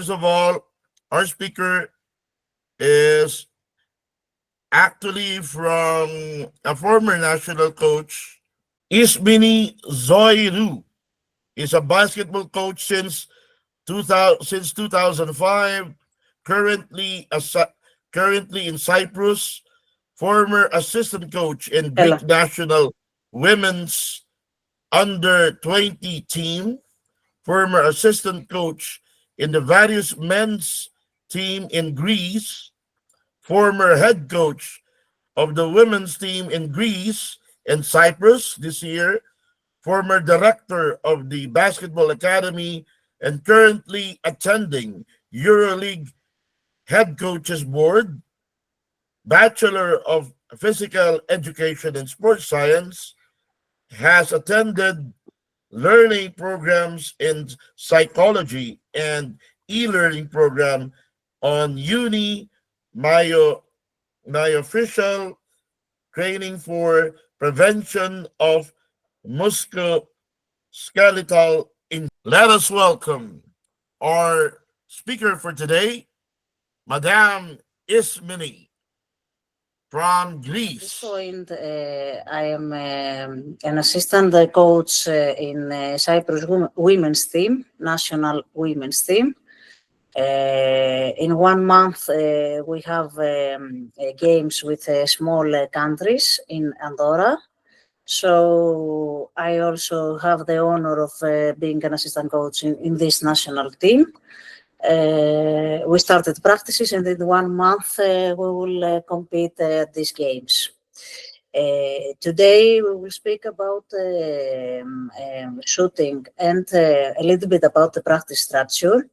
First of all, our speaker is actually from a former national coach, Ismini Zoirou. He's a basketball coach since 2005, currently currently in Cyprus, former assistant coach in Έλα. Greek national women's under 20 team, former assistant coach in the various men's team in Greece, former head coach of the women's team in Greece and Cyprus this year, former director of the Basketball Academy, and currently attending EuroLeague Head Coaches Board, Bachelor of Physical Education and Sports Science, has attended learning programs in psychology and e-learning program on myofficial training for prevention of musculoskeletal injury. Let us welcome our speaker for today, Madame Ismini from Greece. I am an assistant coach in Cyprus women's team, national women's team. In 1 month, we have games with small countries in Andorra. So I also have the honor of being an assistant coach in this national team. We started practices, and in 1 month we will compete at these games. Today we will speak about shooting and a little bit about the practice structure.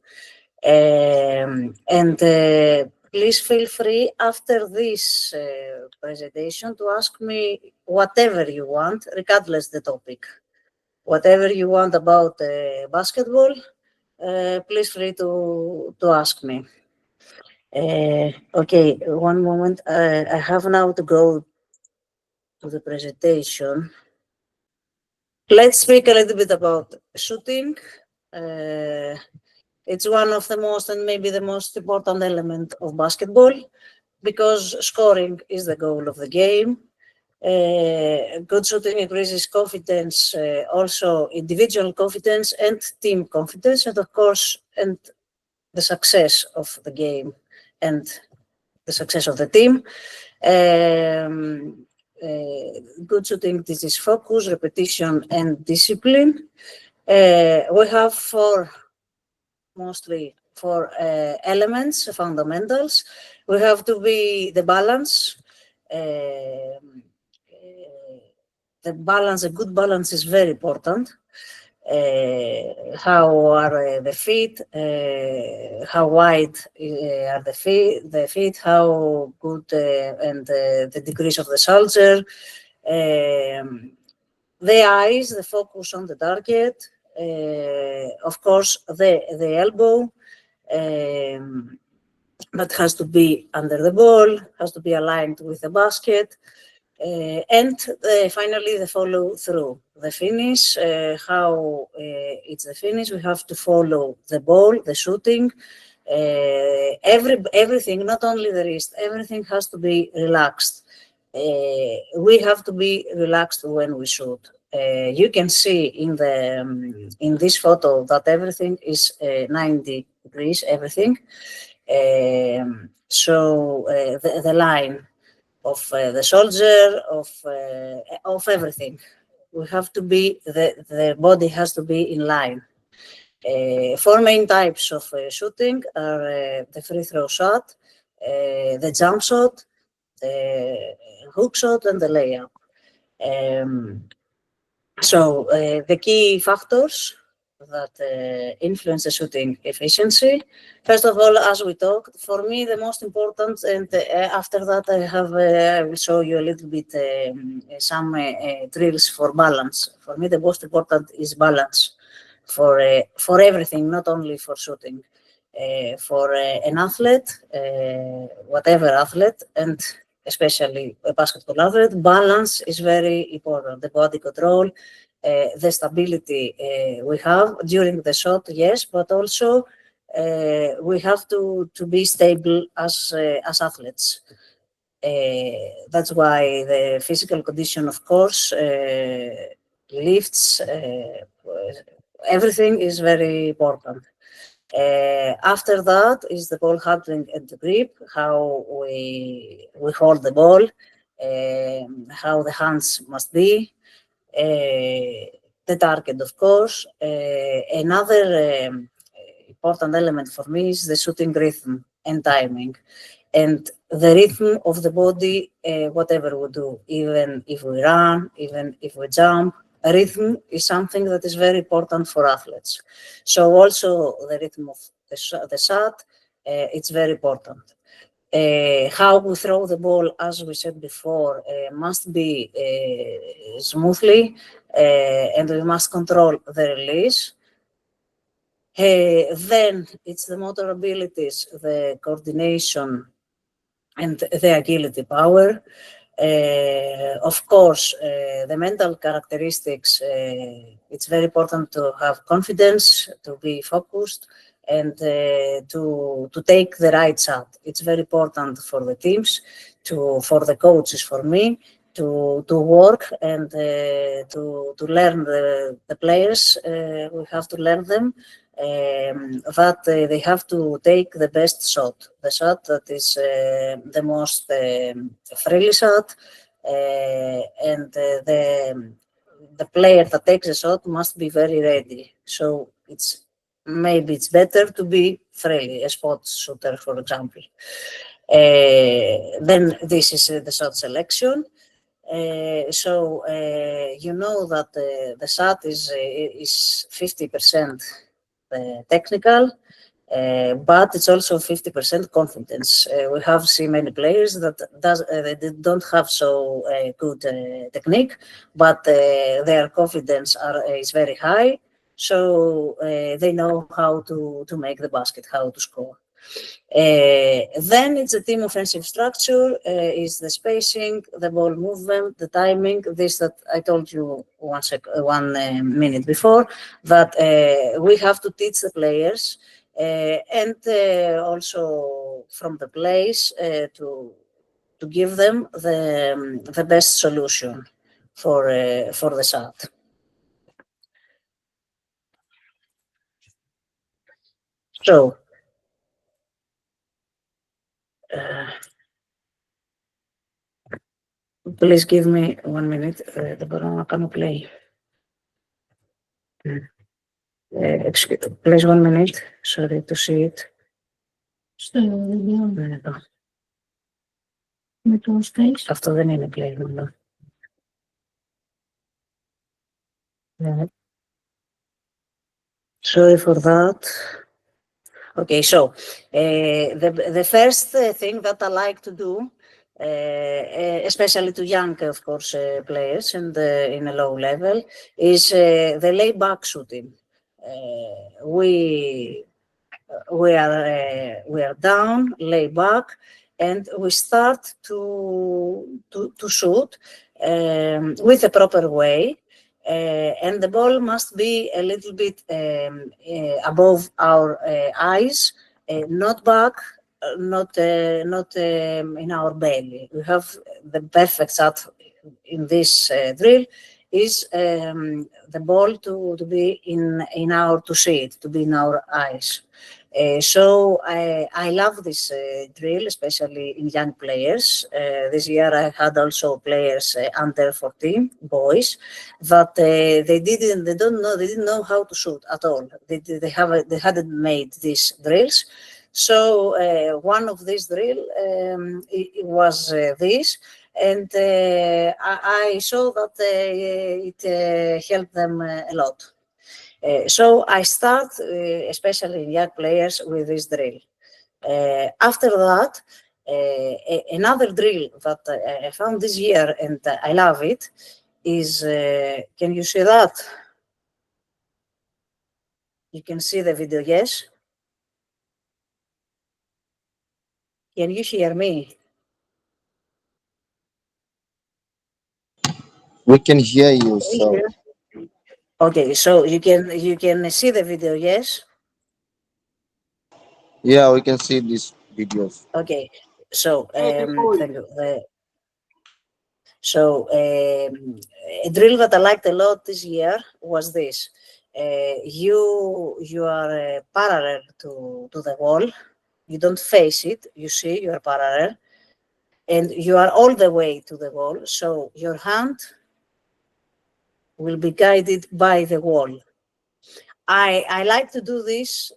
Please feel free after this presentation to ask me whatever you want, regardless the topic. Whatever you want about basketball, please free to ask me. Okay, one moment. I have now to go to the presentation. Let's speak a little bit about shooting. It's one of the most and maybe the most important element of basketball because scoring is the goal of the game. Good shooting increases confidence, also individual confidence and team confidence, and of course, and the success of the game and the success of the team. Good shooting teaches focus, repetition, and discipline. We have mostly four elements, fundamentals. We have to be the balance. The good balance is very important. How are the feet? How wide are the feet? How good and the degrees of the shoulder? The eyes, the focus on the target. Of course, the elbow that has to be under the ball, has to be aligned with the basket. And finally, the follow through, the finish, how it's the finish. We have to follow the ball, the shooting, everything, not only the wrist, everything has to be relaxed. We have to be relaxed when we shoot. You can see in this photo that everything is 90 degrees, everything. So the line of the shoulder, of everything. We have to be, the body has to be in line. Four main types of shooting are the free throw shot, the jump shot, the hook shot, and the layup. So the key factors that influence the shooting efficiency. First of all, as we talked, for me the most important, and after that I will show you a little bit some drills for balance. For me the most important is balance for everything, not only for shooting. For an athlete, whatever athlete, and especially a basketball athlete, balance is very important. The body control, the stability we have during the shot, yes, but also we have to be stable as athletes. That's why the physical condition, of course, lifts, everything is very important. After that is the ball handling and the grip, how we hold the ball, how the hands must be, the target, of course. Another important element for me is the shooting rhythm and timing, and the rhythm of the body, whatever we do, even if we run, even if we jump. Rhythm is something that is very important for athletes. So also the rhythm of the shot, it's very important. How we throw the ball, as we said before, must be smoothly, and we must control the release. Then it's the motor abilities, the coordination, and the agility power. Of course, the mental characteristics, it's very important to have confidence, to be focused, and to take the right shot. It's very important for the teams, for the coaches, for me, to work and to learn the players. We have to learn them that they have to take the best shot, the shot that is the most friendly shot, and the player that takes a shot must be very ready. So it's better to be friendly, a spot shooter, for example. Then this is the shot selection. You know that the shot is 50% technical, but it's also 50% confidence. We have seen many players that they don't have so good technique, but their confidence is very high, so they know how to make the basket, how to score. Then it's a team offensive structure, is the spacing, the ball movement, the timing, this that I told you one minute before, that we have to teach the players, and also from the place to give them the best solution for the shot. So, please give me 1 minute. The Barona cannot play. Please 1 minute. Sorry to see it. Αυτό δεν είναι πλέον. Sorry for that. Okay, so the first thing that I like to do, especially to young, of course, players and in a low level, is the layback shooting. We are down, lay back, and we start to shoot with a proper way. And the ball must be a little bit above our eyes, not back, not in our belly. We have the perfect shot in this drill is the ball to be in our, to see it, to be in our eyes. So I love this drill, especially in young players. This year I had also players under 14, boys, that they didn't know how to shoot at all. They hadn't made these drills. So one of these drill it was this, and I saw that it helped them a lot. So I start, especially in young players, with this drill. After that, another drill that I found this year, and I love it, is, can you see that? You can see the video, yes? Can you hear me? We can hear you, so Okay, so you can see the video, yes? Yeah, we can see these videos. Okay, so thank you. A drill that I liked a lot this year was this. You are parallel to the wall. You don't face it. You see you are parallel, and you are all the way to the wall. So your hand will be guided by the wall. I like to do this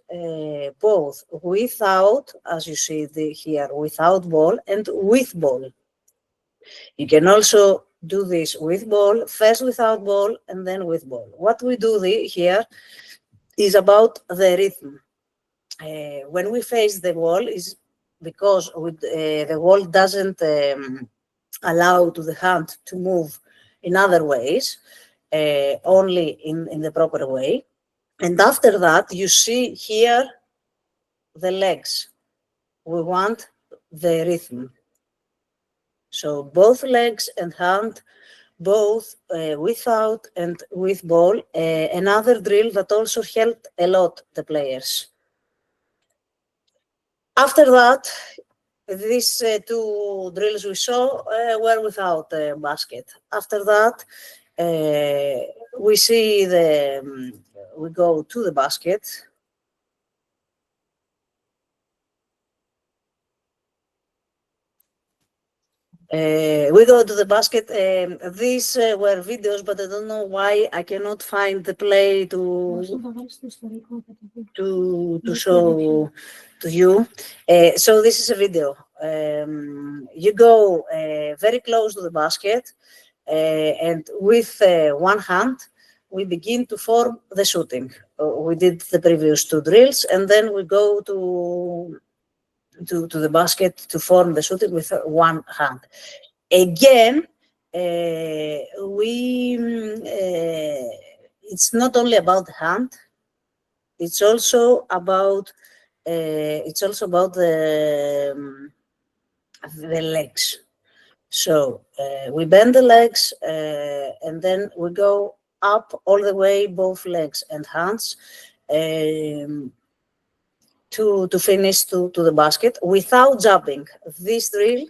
both without, as you see here, without ball and with ball. You can also do this with ball, first without ball and then with ball. What we do here is about the rhythm. When we face the wall is because the wall doesn't allow to the hand to move in other ways, only in the proper way. And after that, you see here the legs. We want the rhythm. So both legs and hand, both without and with ball. Another drill that also helped a lot the players. After that, these two drills we saw were without basket. After that, we see we go to the basket. We go to the basket. These were videos, but I don't know why I cannot find the play to show to you. So this is a video. You go very close to the basket, and with one hand, we begin to form the shooting. We did the previous two drills, and then we go to the basket to form the shooting with one hand. Again, it's not only about the hand, it's also about the legs. So we bend the legs and then we go up all the way, both legs and hands, to finish to the basket without jumping. This drill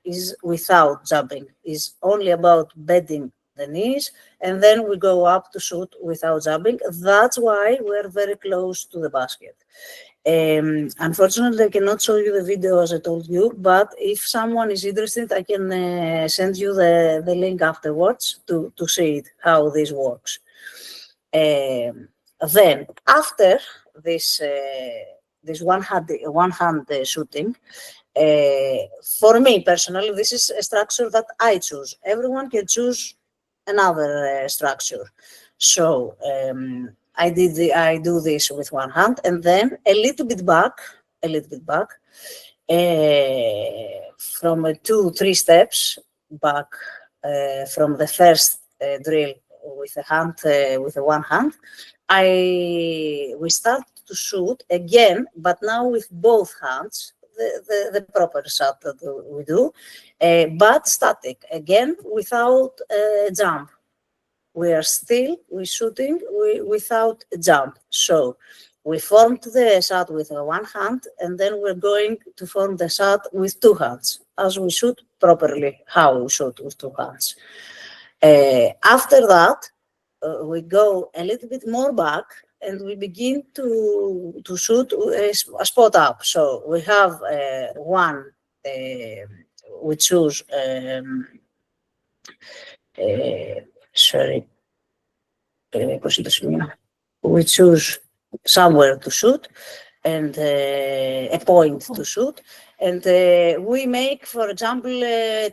is without jumping, is only about bending the knees, and then we go up to shoot without jumping. That's why we're very close to the basket. Unfortunately, I cannot show you the video as I told you, but if someone is interested, I can send you the link afterwards to see it, how this works. Then, after this one hand shooting, for me personally, this is a structure that I choose. Everyone can choose another structure. So I do this with one hand, and then a little bit back, from 2-3 steps back from the first drill with the hand, with the one hand. We start to shoot again, but now with both hands, the proper shot that we do, but static, again, without jump. We're shooting without a jump. So we formed the shot with one hand, and then we're going to form the shot with two hands, as we shoot properly, how we shoot with two hands. After that, we go a little bit more back, and we begin to shoot a spot up. So we have one, we choose, we choose somewhere to shoot, and a point to shoot, and we make, for example,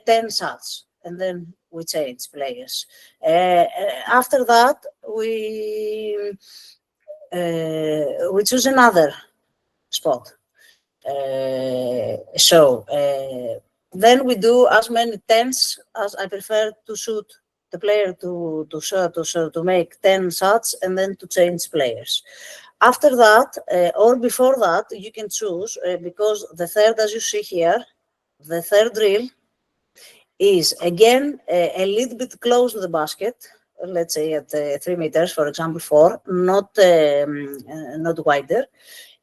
10 shots, and then we change players. After that, we choose another spot. Then we do as many 10s as I prefer to shoot the player to make 10 shots and then to change players. After that, or before that, you can choose, because the third, as you see here, the third drill is again a little bit close to the basket, let's say at 3 meters, for example, 4, not wider.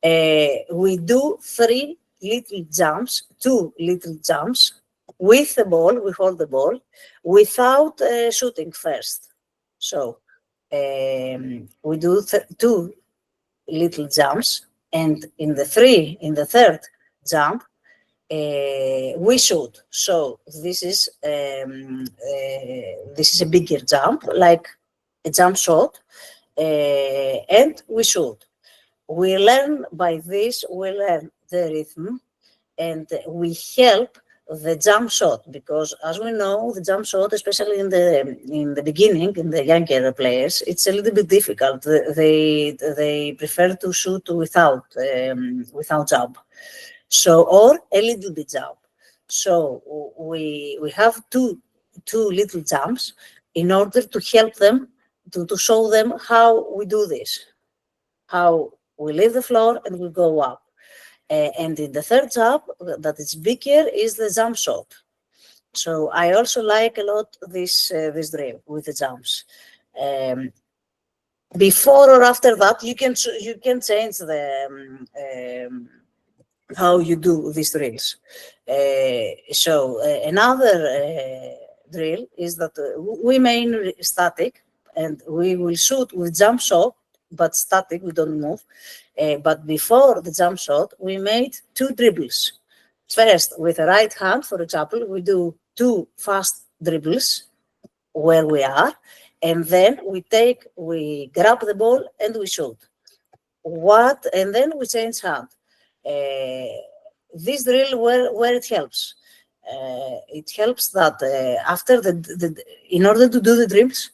We do 3 little jumps, 2 little jumps with the ball. We hold the ball without shooting first. So we do 2 little jumps, and in the third jump, we shoot. So this is a bigger jump, like a jump shot, and we shoot. We learn by this. We learn the rhythm, and we help the jump shot, because as we know, the jump shot, especially in the beginning, in the younger players, it's a little bit difficult. They prefer to shoot without jump, so, or a little bit jump. So we have two little jumps in order to help them, to show them how we do this, how we leave the floor and we go up. And in the third jump, that is bigger, is the jump shot. So I also like a lot this drill with the jumps. Before or after that, you can change the how you do these drills. So another drill is that we main static, and we will shoot with jump shot, but static, we don't move. But before the jump shot, we made 2 dribbles. First, with the right hand, for example, we do 2 fast dribbles where we are, and then we grab the ball and we shoot. And then we change hand. This drill, where it helps. It helps that after in order to do the dribbles,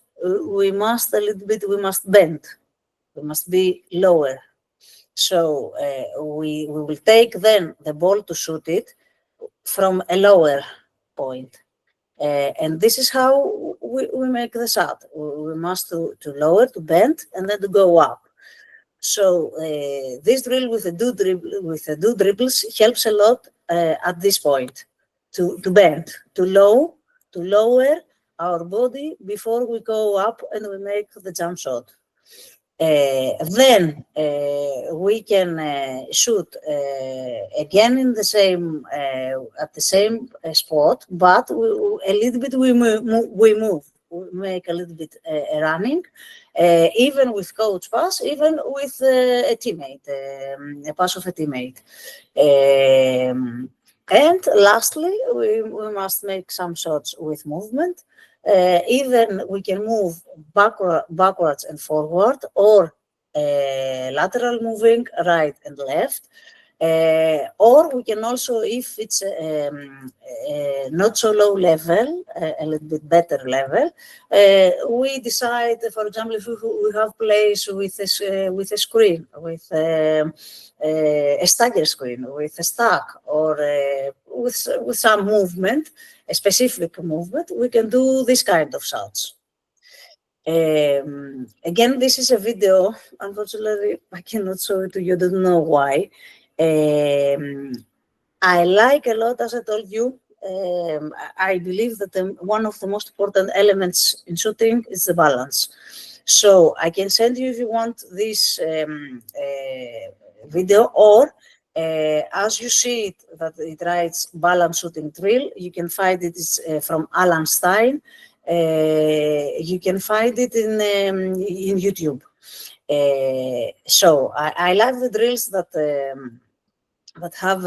we must bend. We must be lower. So we will take then the ball to shoot it from a lower point. And this is how we make the shot. We must to lower, to bend, and then to go up. So this drill with the 2 dribbles helps a lot at this point, to bend, to lower our body before we go up and we make the jump shot. Then we can shoot again in the same at the same spot, but a little bit we move. We make a little bit running, even with coach pass, even with a teammate, a pass of a teammate. And lastly, we must make some shots with movement. Even we can move backwards and forward, or lateral moving, right and left. Or we can also, if it's not so low level, a little bit better level, we decide, for example, if we have plays with a screen, with a stagger screen, with a stack, or with some movement, a specific movement, we can do this kind of shots. Again, this is a video. Unfortunately, I cannot show it to you. I don't know why. I like a lot, as I told you. I believe that one of the most important elements in shooting is the balance. So I can send you, if you want, this video, or as you see it, that it writes balance shooting drill, you can find it is from Alan Stein. You can find it in YouTube. So I like the drills that have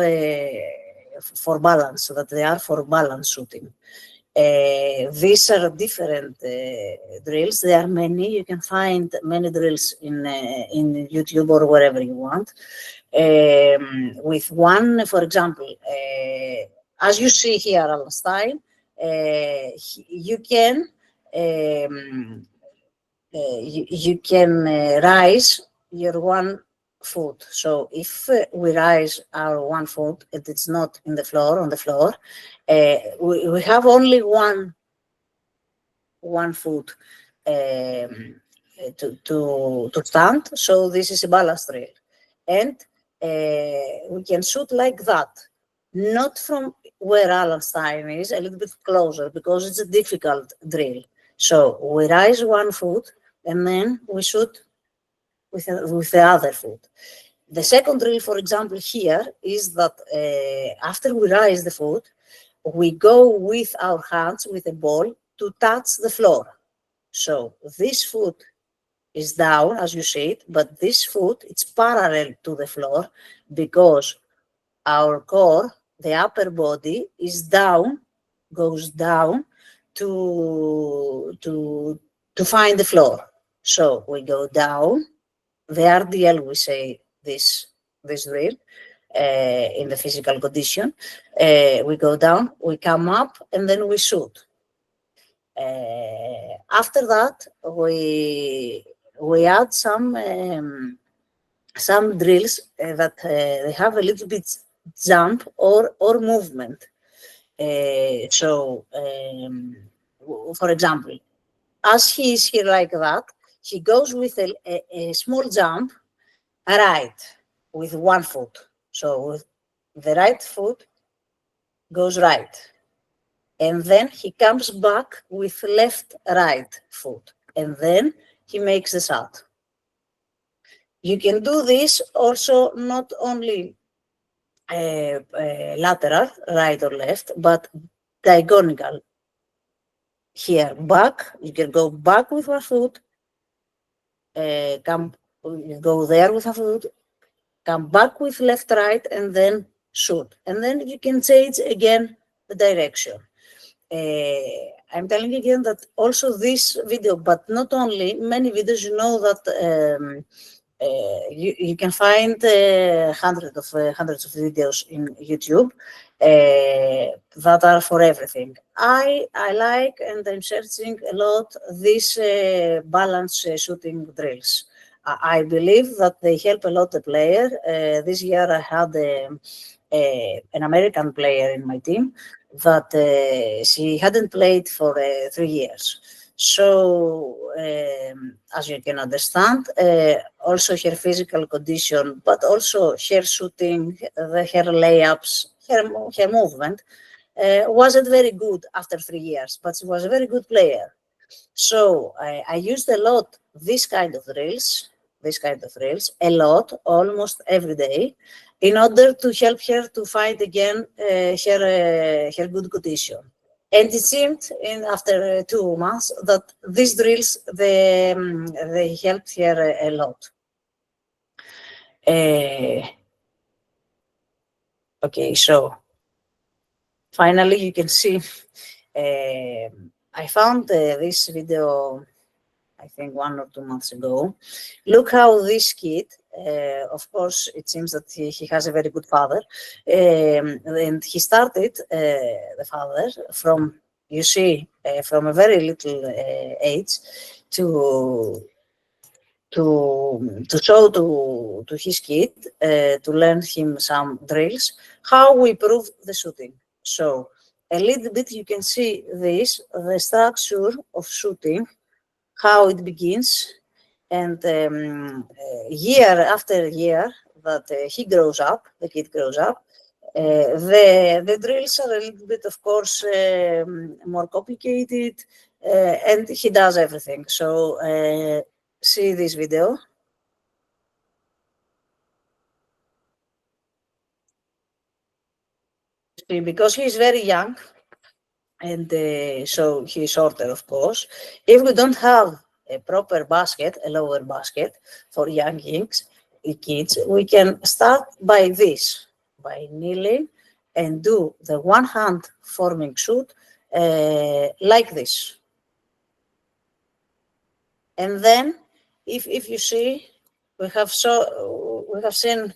for balance, so that they are for balance shooting. These are different drills. There are many. You can find many drills in YouTube or wherever you want. With one, for example, as you see here, Alan Stein, you can rise your 1 foot. So if we rise our 1 foot and it's not on the floor, we have only one foot to stand. So this is a balance drill, and we can shoot like that, not from where Alan Stein is, a little bit closer, because it's a difficult drill. So we rise 1 foot and then we shoot with the other foot. The second drill, for example, here is that after we raise the foot, we go with our hands, with a ball, to touch the floor. So this foot is down, as you see it, but this foot, it's parallel to the floor because our core, the upper body, is down, goes down to find the floor. So we go down, the RDL, we say this drill in the physical condition. We go down, we come up, and then we shoot. After that, we add some drills that they have a little bit jump or movement. For example, as he is here like that, he goes with a small jump right with one foot. So with the right foot goes right. And then he comes back with left right foot. And then he makes the shot. You can do this also not only lateral, right or left, but diagonal. Here, back, you can go back with one foot, go there with a foot, come back with left, right, and then shoot. And then you can change again the direction. I'm telling you again that also this video, but not only, many videos, you know that you can find hundreds of videos in YouTube that are for everything. I like, and I'm searching a lot, these balance shooting drills. I believe that they help a lot the player. This year I had an American player in my team that she hadn't played for 3 years. So, as you can understand, also her physical condition, but also her shooting, her layups, her movement wasn't very good after 3 years, but she was a very good player. So I used a lot this kind of drills, a lot, almost every day, in order to help her to find again her good condition. And it seemed, after 2 months, that these drills they helped her a lot. Okay, so finally you can see. I found this video, I think 1 or 2 months ago. Look how this kid, of course, it seems that he has a very good father, and he started, the father, from, you see, from a very little age to show to his kid, to learn him some drills, how we improve the shooting. So a little bit you can see this, the structure of shooting, how it begins, and year after year that he grows up, the kid grows up, the drills are a little bit, of course, more complicated, and he does everything. So see this video. See, because he's very young, and so he's shorter, of course. If we don't have a proper basket, a lower basket for young kids, we can start by this, by kneeling and do the one hand forming shoot like this. And then, if you see, we have seen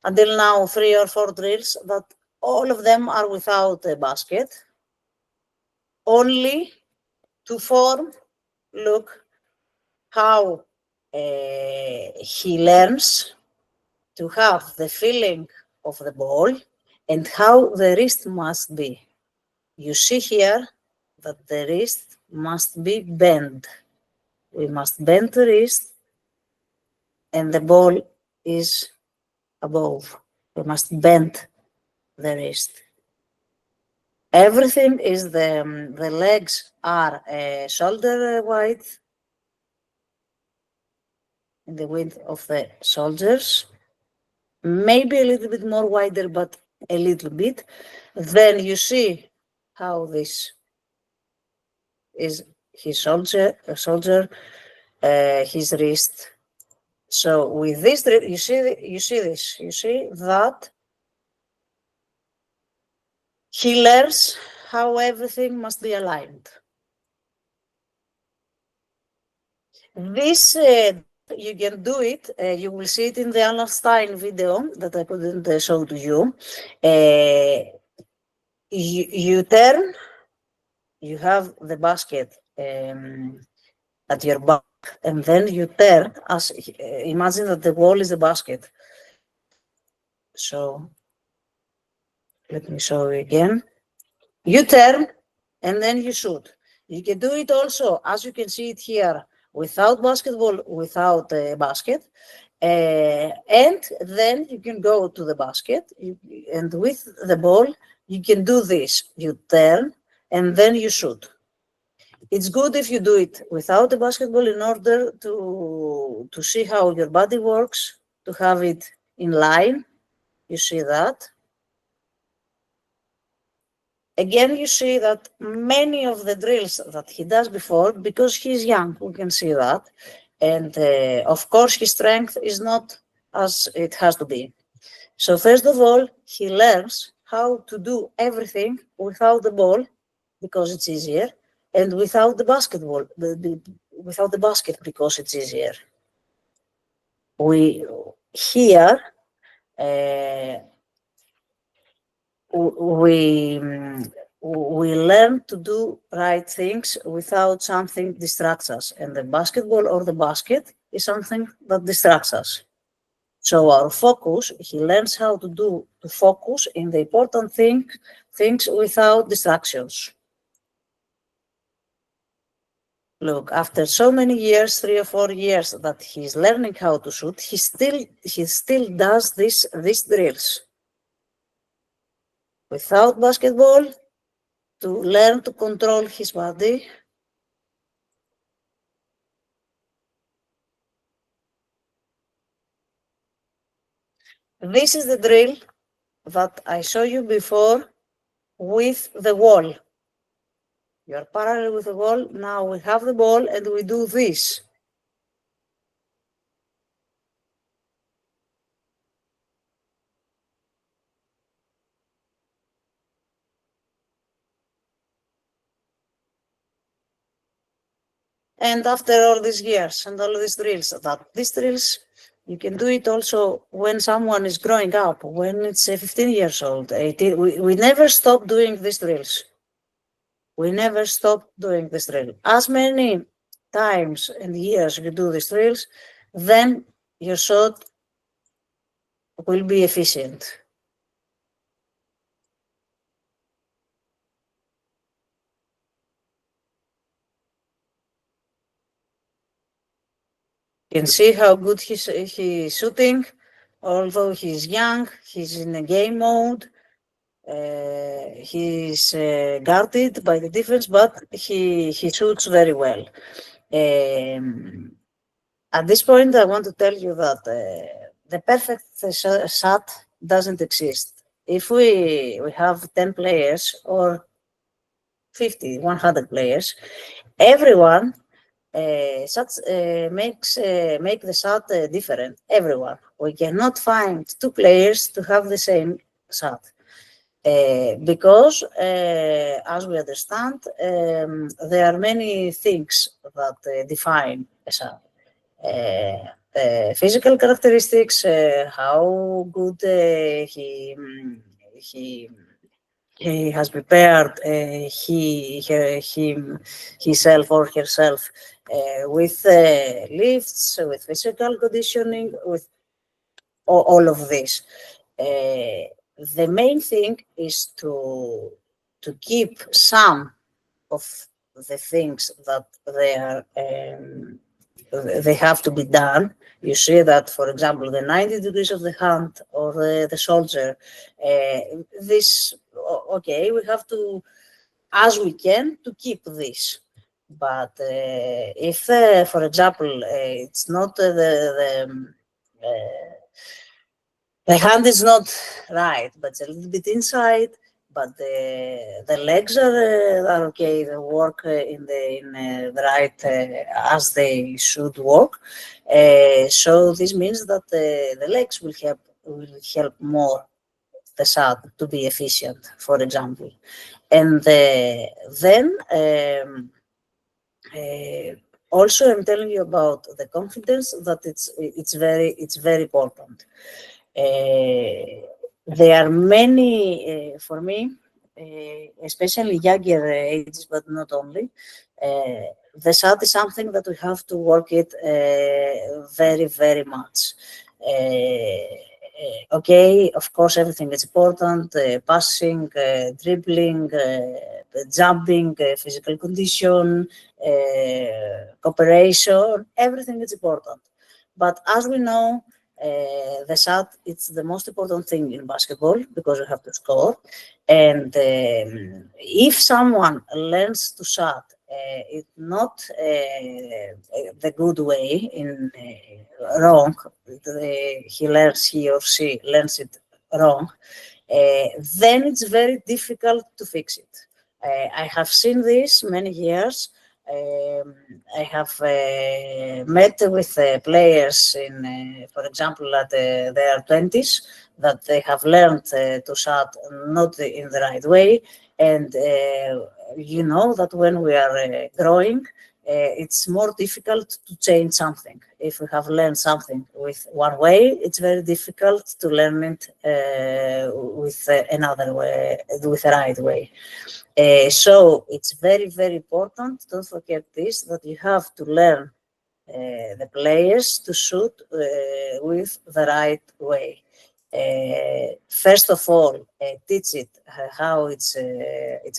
until now 3 or 4 drills that all of them are without a basket, only to form. Look how he learns to have the feeling of the ball and how the wrist must be. You see here that the wrist must be bent. We must bend the wrist and the ball is above. We must bend the wrist. Everything is the legs are shoulder width, in the width of the shoulders, maybe a little bit more wider, but a little bit. Then you see how this is his soldier, his wrist. So with this, you see this. You see that he learns how everything must be aligned. This you can do it. You will see it in the Einstein video that I couldn't show to you. You turn. You have the basket at your back, and then you turn. As imagine that the wall is the basket. So let me show you again. You turn, and then you shoot. You can do it also, as you can see it here, without basketball, without a basket. And then you can go to the basket, and with the ball, you can do this. You turn, and then you shoot. It's good if you do it without a basketball in order to see how your body works, to have it in line. You see that. Again, you see that many of the drills that he does before, because he's young, we can see that. And of course, his strength is not as it has to be. So first of all, he learns how to do everything without the ball, because it's easier, and without the basketball, without the basket, because it's easier. We here we learn to do right things without something distracts us, and the basketball or the basket is something that distracts us. So our focus, he learns how to focus in the important things without distractions. Look, after so many years, 3 or 4 years that he's learning how to shoot, he still does these drills. Without basketball, to learn to control his body. This is the drill that I showed you before with the wall. You are parallel with the wall. Now we have the ball and we do this. And after all these years and all these drills, you can do it also when someone is growing up, when it's 15 years old, 18. We never stop doing these drills. We never stop doing this drill. As many times and years you do these drills, then your shot will be efficient. You can see how good he's shooting. Although he's young, he's in a game mode. He's guarded by the defense, but he shoots very well. At this point, I want to tell you that the perfect shot doesn't exist. If we have 10 players or 50, 100 players, everyone make the shot different. Everyone. We cannot find 2 players to have the same shot. Because, as we understand, there are many things that define a shot. Physical characteristics, how good he has prepared himself or herself with lifts, with physical conditioning, with all of this. The main thing is to keep some of the things that they have to be done. You see that, for example, the 90 degrees of the hand or the shoulder, okay, we have to, as we can, to keep this. But if, for example, it's not The hand is not right, but it's a little bit inside. But the legs are okay. They work in the right as they should work. So this means that the legs will help more the shot to be efficient, for example. And then also I'm telling you about the confidence that it's very important. There are many, for me, especially younger ages, but not only. The shot is something that we have to work it very, very much. Okay, of course, everything is important, passing, dribbling, jumping, physical condition, cooperation, everything is important. But as we know, the shot it's the most important thing in basketball because you have to score. And if someone learns to shot, it's not the good way in wrong. He or she learns it wrong. Then it's very difficult to fix it. I have seen this many years. I have met with players for example, at their 20s that they have learned to shot not in the right way. And you know that when we are growing, it's more difficult to change something. If we have learned something with one way, it's very difficult to learn it with another way, with the right way. So it's very, very important. Don't forget this, that you have to learn the players to shoot with the right way. First of all, teach it how it's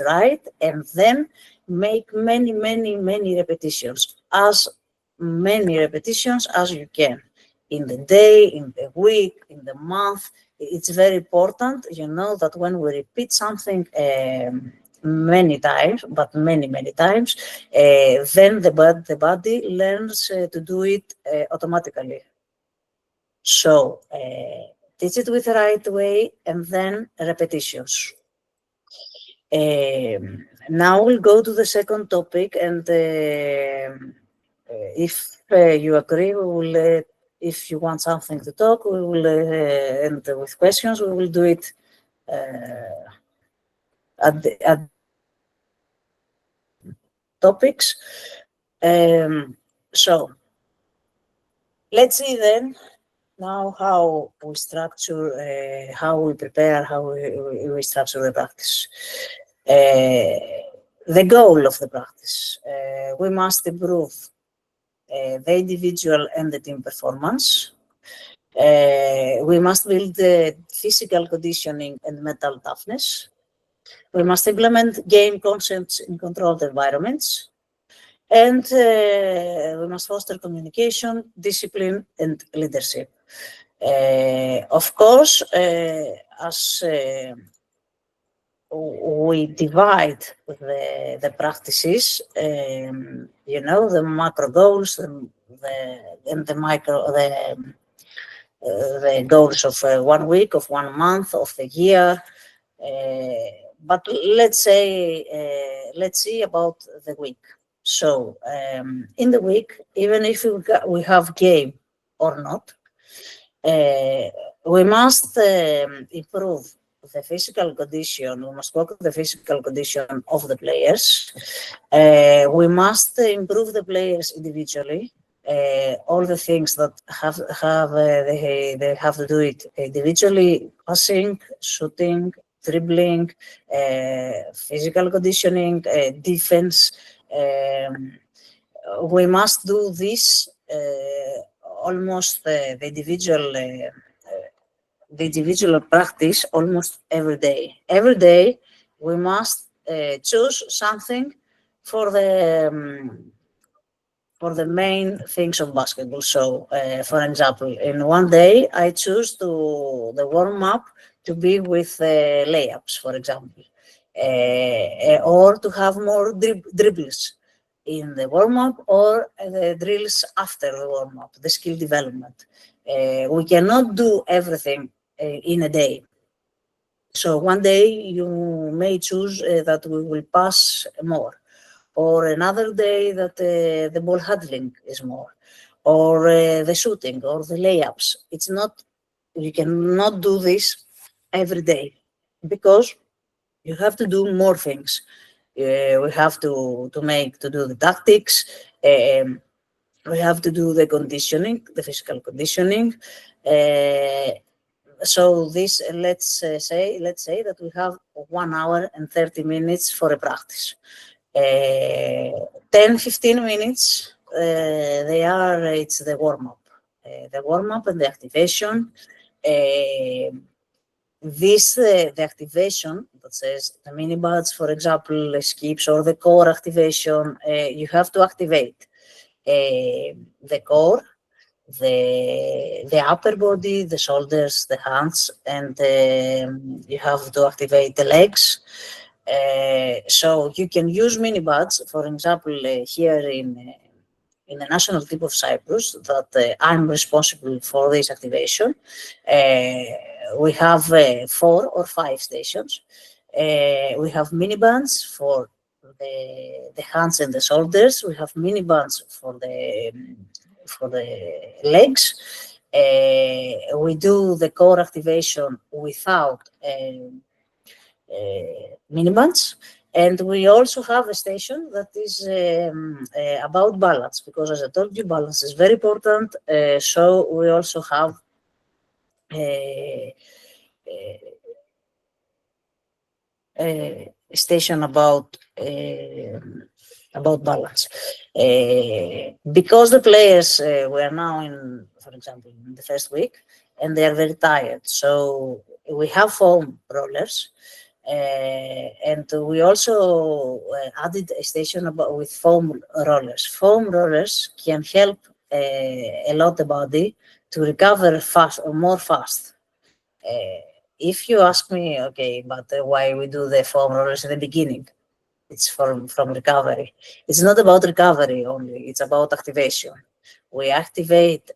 right, and then make many, many, many repetitions, as many repetitions as you can, in the day, in the week, in the month. It's very important, you know, that when we repeat something many times, but many, many times, then the body learns to do it automatically. So teach it with the right way and then repetitions. Now we'll go to the second topic, and if you agree, we will. If you want something to talk, we will, and with questions, we will do it at topics. So let's see then now how we structure, how we prepare, how we structure the practice. The goal of the practice, we must improve the individual and the team performance. We must build the physical conditioning and mental toughness. We must implement game concepts in controlled environments. And we must foster communication, discipline, and leadership. Of course, as we divide the practices, you know, the macro goals and the goals of 1 week, of 1 month, of the year. But let's see about the week. So in the week, even if we have game or not, we must improve the physical condition. We must work on the physical condition of the players. We must improve the players individually. All the things that they have to do it individually: passing, shooting, dribbling, physical conditioning, defense. We must do this almost the individual practice almost every day. Every day we must choose something for the main things of basketball. So, for example, in one day I choose the warm up to be with layups, for example, or to have more dribbles in the warm up, or the drills after the warm up, the skill development. We cannot do everything in a day. So one day you may choose that we will pass more, or another day that the ball handling is more, or the shooting, or the layups. It's not, you cannot do this every day because you have to do more things. We have to do the tactics. We have to do the conditioning, the physical conditioning. So this, let's say that we have 1 hour and 30 minutes for a practice. 10, 15 minutes, it's the warm-up. The warm-up and the activation. The activation that says the mini buds, for example, skips, or the core activation, you have to activate the core, the upper body, the shoulders, the hands, and you have to activate the legs. So you can use mini buds, for example, here in the national team of Cyprus, that I'm responsible for this activation. We have 4 or 5 stations. We have mini bands for the hands and the shoulders. We have mini bands for the legs. We do the core activation without mini bands. And we also have a station that is about balance, because as I told you, balance is very important. So we also have a station about balance. Because the players were now in, for example, in the first week, and they are very tired. So we have foam rollers. And we also added a station with foam rollers. Foam rollers can help a lot the body to recover fast or more fast. If you ask me, okay, but why we do the foam rollers in the beginning? It's from recovery. It's not about recovery only, it's about activation. We activate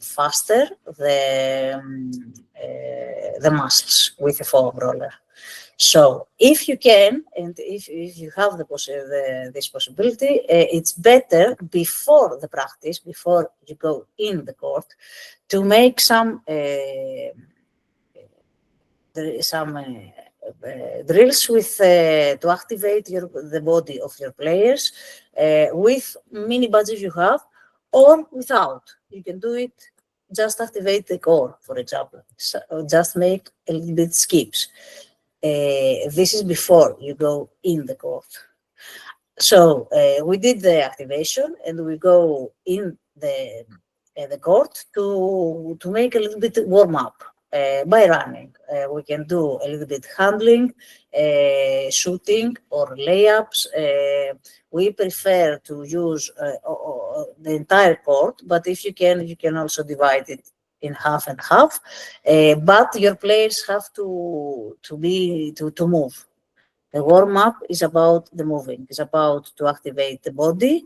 faster the muscles with a foam roller. So if you can, and if you have this possibility, it's better before the practice, before you go in the court, to make some drills with to activate the body of your players with mini buds if you have, or without. You can do it, just activate the core, for example. So just make a little bit skips. This is before you go in the court. So we did the activation, and we go in the court to make a little bit warm up by running. We can do a little bit handling, shooting, or layups. We prefer to use the entire court, but if you can also divide it in half and half. But your players have to move. The warm-up is about the moving. It's about to activate the body,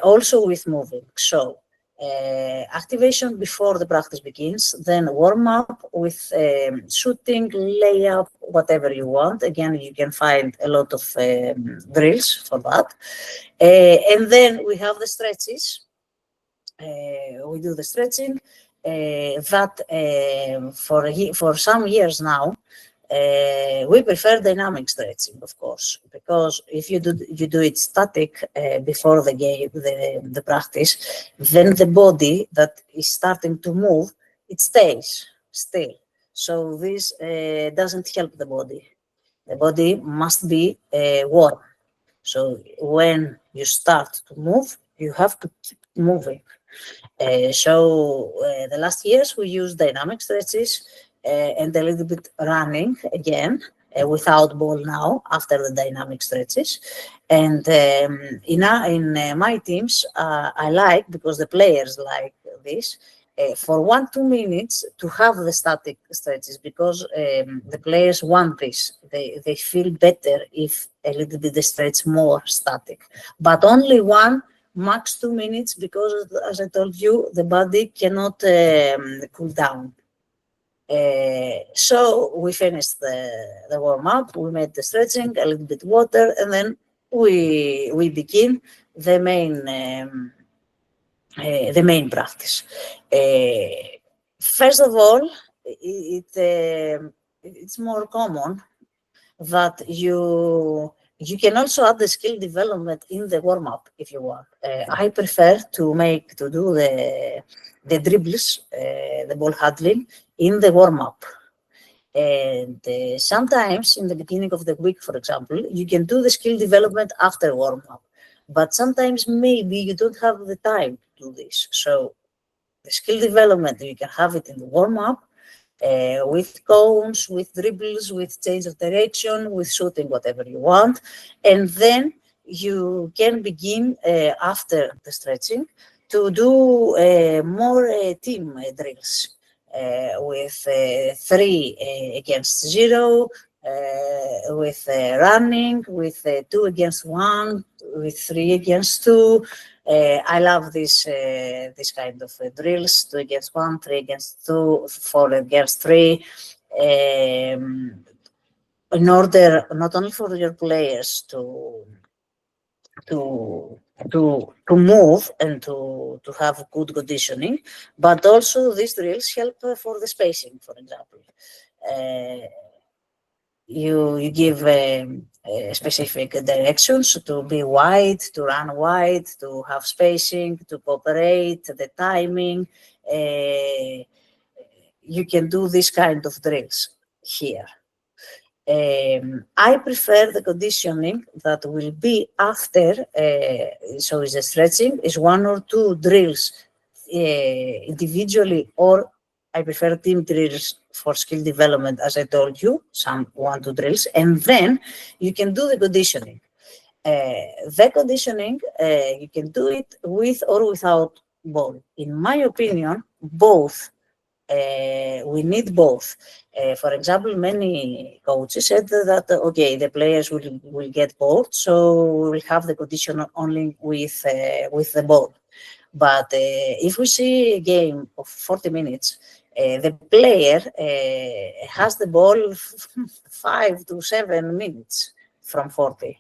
also with moving. So activation before the practice begins, then warm-up with shooting, layup, whatever you want. Again, you can find a lot of drills for that. And then we have the stretches. We do the stretching. That for some years now, we prefer dynamic stretching, of course, because if you do it static before the game, the practice, then the body that is starting to move, it stays still. So this doesn't help the body. The body must be warm. So when you start to move, you have to keep moving. So the last years we used dynamic stretches and a little bit running again without ball now after the dynamic stretches. And in my teams, I like, because the players like this, for 1-2 minutes to have the static stretches, because the players want this. They feel better if a little bit the stretch more static, but only max 2 minutes, because as I told you, the body cannot cool down. So we finished the warm up. We made the stretching, a little bit water, and then we begin the main practice. First of all, it's more common that you can also add the skill development in the warm up if you want. I prefer to do the dribbles, the ball handling in the warm up. And sometimes in the beginning of the week, for example, you can do the skill development after warm up. But sometimes maybe you don't have the time to do this. So the skill development, you can have it in the warm up with cones, with dribbles, with change of direction, with shooting, whatever you want. And then you can begin after the stretching to do more team drills with 3 against 0, with running, with 2 against 1, with 3 against 2. I love this kind of drills: 2 against 1, 3 against 2, 4 against 3. In order not only for your players to move and to have good conditioning, but also these drills help for the spacing, for example. You give specific directions to be wide, to run wide, to have spacing, to cooperate, the timing. You can do this kind of drills here. I prefer the conditioning that will be after, so is the stretching, is 1 or 2 drills individually, or I prefer team drills for skill development, as I told you, some 1, 2 drills, and then you can do the conditioning. The conditioning, you can do it with or without ball. In my opinion, both. We need both. For example, many coaches said that okay, the players will get bored, so we'll have the condition only with the ball. But if we see a game of 40 minutes, the player has the ball 5 to 7 minutes from 40.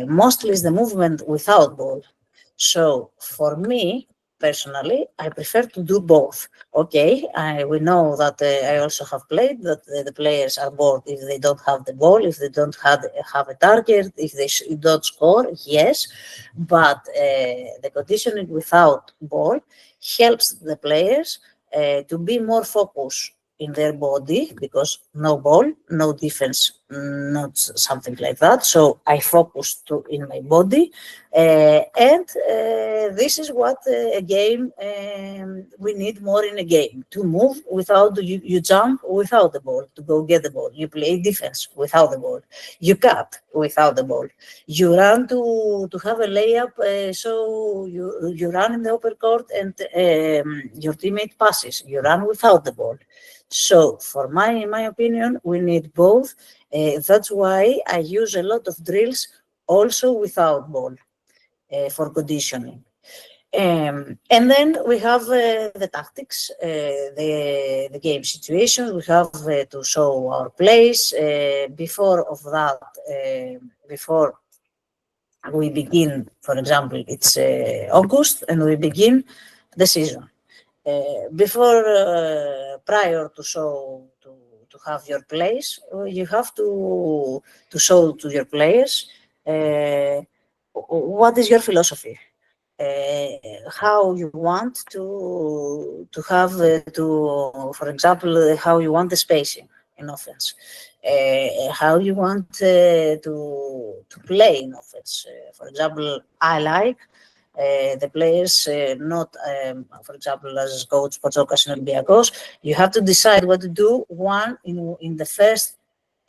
Mostly is the movement without ball. So for me, personally, I prefer to do both. Okay, we know that I also have played that the players are bored if they don't have the ball, if they don't have a target, if they don't score, yes. But the conditioning without ball helps the players to be more focused in their body, because no ball, no defense, not something like that. So I focus in my body, and this is what a game we need more in a game: to move without you jump without the ball to go get the ball. You play defense without the ball. You cut without the ball. You run to have a layup. So you run in the upper court and your teammate passes. You run without the ball. So, in my opinion, we need both. That's why I use a lot of drills also without ball for conditioning. And then we have the tactics, the game situations. We have to show our plays. Before we begin, for example, it's August, and we begin the season. Prior to show to have your plays, you have to show to your players what is your philosophy, how you want to have for example, how you want the spacing in offense, how you want to play in offense. For example, I like the players, not, for example, as coach Patsokas in Olympiacos, you have to decide what to do in the first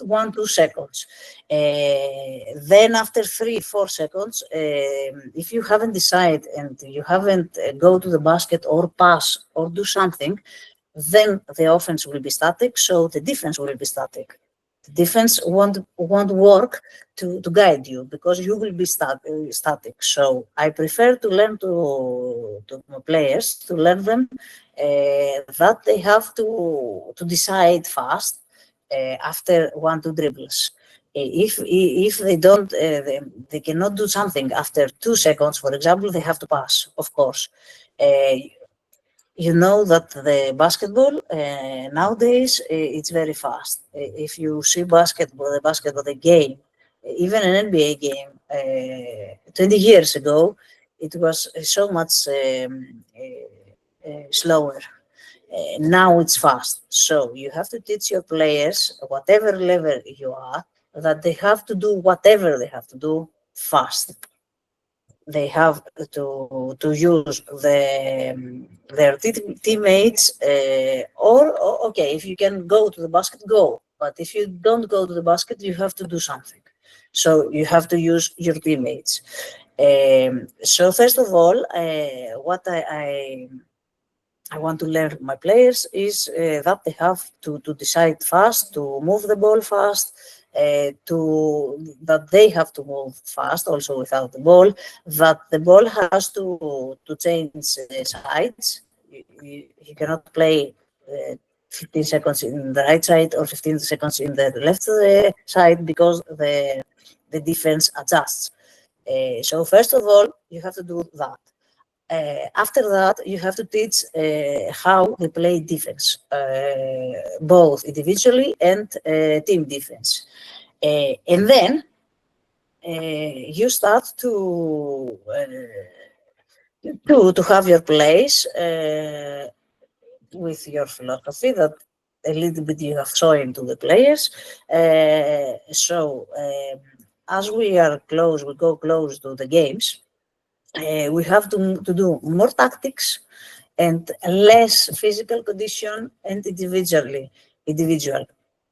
1-2 seconds. Then after 3-4 seconds, if you haven't decided and you haven't go to the basket or pass or do something, then the offense will be static, so the defense will be static. The defense won't work to guide you, because you will be static. So I prefer to learn to my players, to learn them that they have to decide fast after 1-2 dribbles. If they don't, they cannot do something after 2 seconds, for example, they have to pass, of course. You know that the basketball nowadays it's very fast. If you see basketball, the game, even an NBA game, 20 years ago, it was so much slower. Now it's fast. So you have to teach your players, whatever level you are, that they have to do whatever they have to do fast. They have to use their teammates, or okay, if you can go to the basket, go. But if you don't go to the basket, you have to do something. So you have to use your teammates. So first of all, what I want to learn my players is that they have to decide fast, to move the ball fast, that they have to move fast also without the ball, that the ball has to change sides. You cannot play 15 seconds in the right side or 15 seconds in the left side because the defense adjusts. So first of all, you have to do that. After that, you have to teach how they play defense, both individually and team defense. And then you start to have your plays with your philosophy that a little bit you have shown to the players. As we are close, we go close to the games. We have to do more tactics and less physical condition and individual.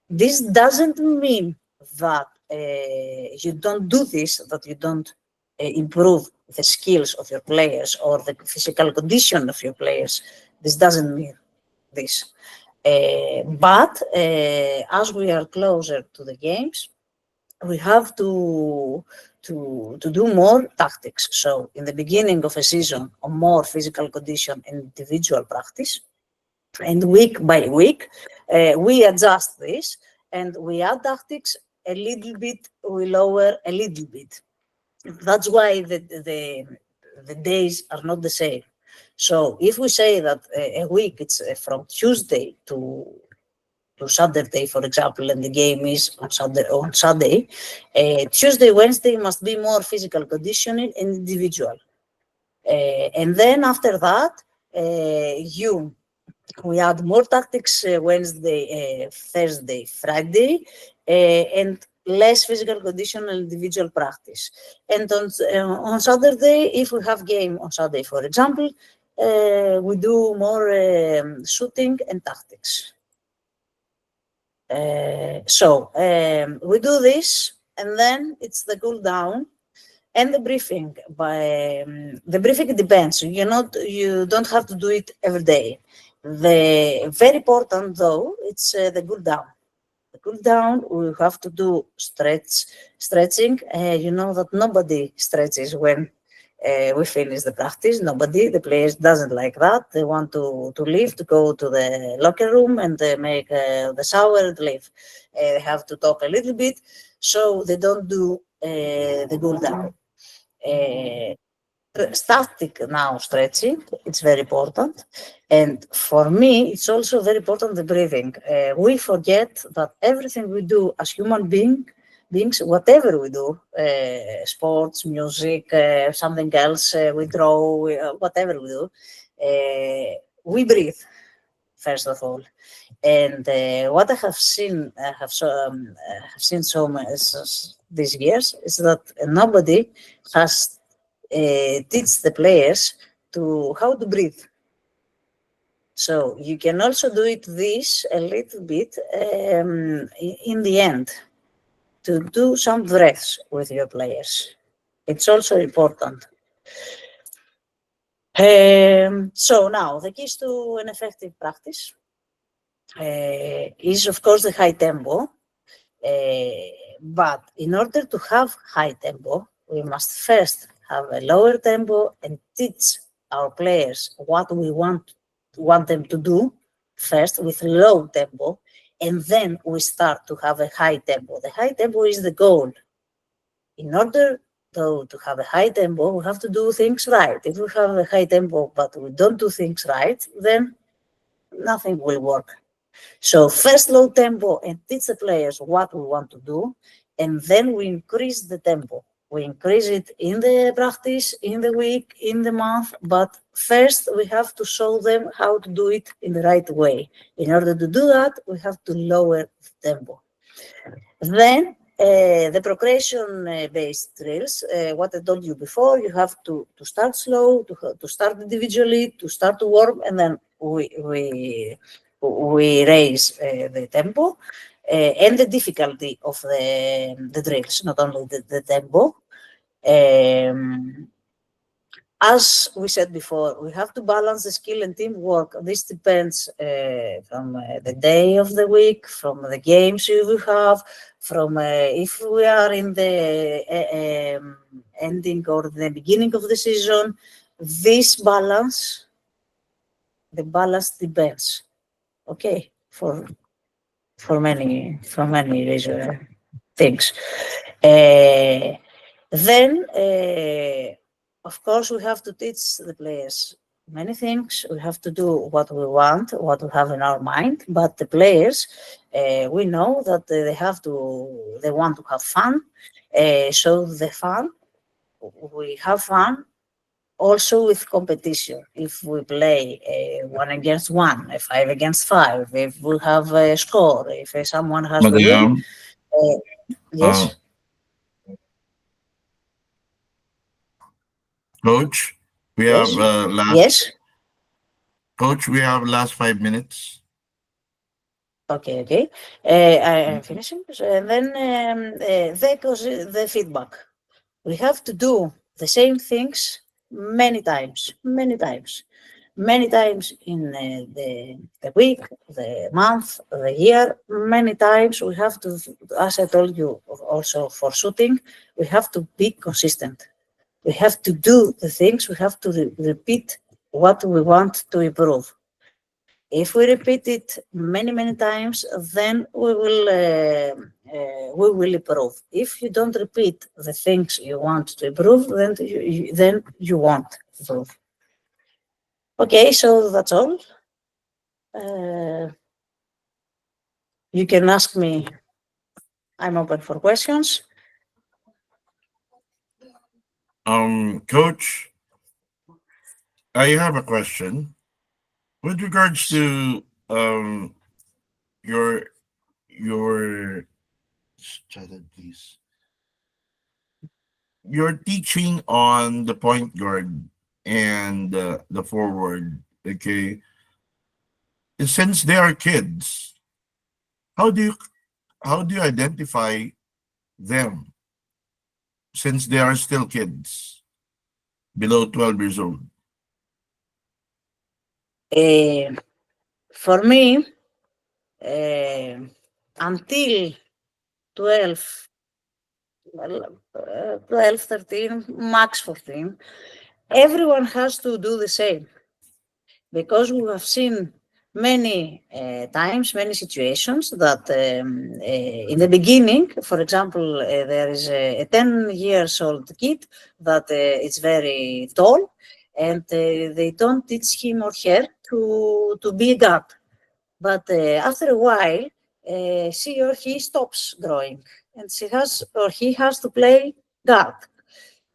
This doesn't mean that you don't do this, that you don't improve the skills of your players or the physical condition of your players. This doesn't mean this. But as we are closer to the games, we have to do more tactics. So in the beginning of a season, a more physical condition and individual practice, and week by week, we adjust this and we add tactics a little bit, we lower a little bit. That's why the days are not the same. So if we say that a week it's from Tuesday to Saturday, for example, and the game is on Sunday, Tuesday, Wednesday must be more physical conditioning and individual. And then after that, we add more tactics Wednesday, Thursday, Friday, and less physical condition and individual practice. And on Saturday, if we have game on Saturday, for example, we do more shooting and tactics. We do this, and then it's the cool down and the briefing. The briefing depends. You don't have to do it every day. The very important though, it's the cool down. The cool down, we have to do stretching. You know that nobody stretches when we finish the practice. The players doesn't like that. They want to leave, to go to the locker room and make the shower and leave. They have to talk a little bit, so they don't do the cool down. Static now stretching, it's very important. And for me, it's also very important the breathing. We forget that everything we do as human beings, whatever we do, sports, music, something else, we draw, whatever we do, we breathe, first of all. And what I have seen, so much these years is that nobody has teach the players to how to breathe. So you can also do this a little bit in the end, to do some breaths with your players. It's also important. So now the keys to an effective practice is of course the high tempo. But in order to have high tempo, we must first have a lower tempo and teach our players what we want want them to do first with low tempo, and then we start to have a high tempo. The high tempo is the goal. In order, though, to have a high tempo, we have to do things right. If we have a high tempo but we don't do things right, then nothing will work. So first low tempo and teach the players what we want to do, and then we increase the tempo. We increase it in the practice, in the week, in the month, but first we have to show them how to do it in the right way. In order to do that, we have to lower the tempo. Then the progression-based drills, what I told you before, you have to start slow, to start individually, to start to warm, and then we raise the tempo and the difficulty of the drills, not only the tempo. As we said before, we have to balance the skill and teamwork. This depends from the day of the week, from the games you will have, from if we are in the ending or the beginning of the season. This balance, the balance depends. Okay, for many things. Then, of course, we have to teach the players many things. We have to do what we want, what we have in our mind. But the players, we know that they want to have fun. So the fun, we have fun also with competition. If we play 1 against 1, 5 against 5, if we have a score, if someone has to win, Madam, uh, yes, Coach, we have yes, last yes. Coach. We have last 5 minutes. Okay. I'm finishing. And then the feedback. We have to do the same things many times in the week, the month, the year. Many times we have to, as I told you, also for shooting, we have to be consistent. We have to do the things. We have to repeat what we want to improve. If we repeat it many times, then we will improve. If you don't repeat the things you want to improve, then you won't improve. Okay, so that's all. You can ask me. I'm open for questions. Coach, I have a question with regards to your your please. Your teaching on the point guard and the forward. Okay, since they are kids, how do you identify them since they are still kids below 12 years old? For me, until 12, 12, 13, max 14, everyone has to do the same, because we have seen many times, many situations that in the beginning, for example, there is a 10 years old kid that is very tall, and they don't teach him or her to be a guard. But after a while, she or he stops growing, and he has to play guard,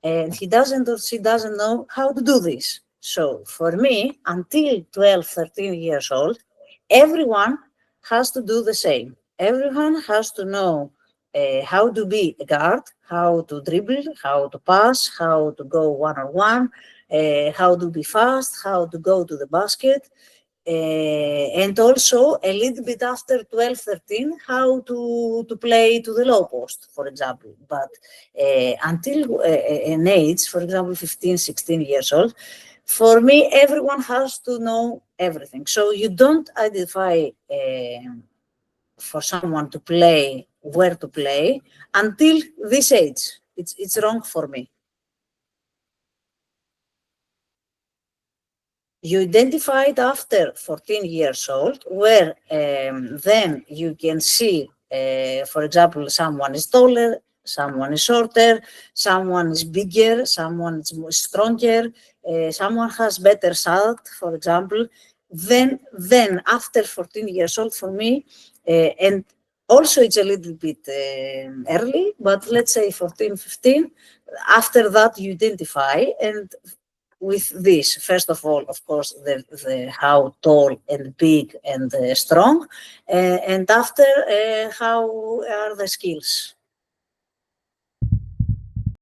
and he doesn't or she doesn't know how to do this. So for me, until 12, 13 years old, everyone has to do the same. Everyone has to know how to be a guard, how to dribble, how to pass, how to go one-on-one, how to be fast, how to go to the basket, and also a little bit after 12, 13, how to play to the low post, for example. But until an age, for example, 15, 16 years old, for me, everyone has to know everything. So you don't identify for someone to play where to play until this age. It's wrong for me. You identify it after 14 years old, where then you can see, for example, someone is taller, someone is shorter, someone is bigger, someone is more stronger, someone has better salt, for example. Then after 14 years old for me, and also it's a little bit early, but let's say 14, 15, after that you identify, and with this, first of all, of course, the how tall and big and strong, and after how are the skills.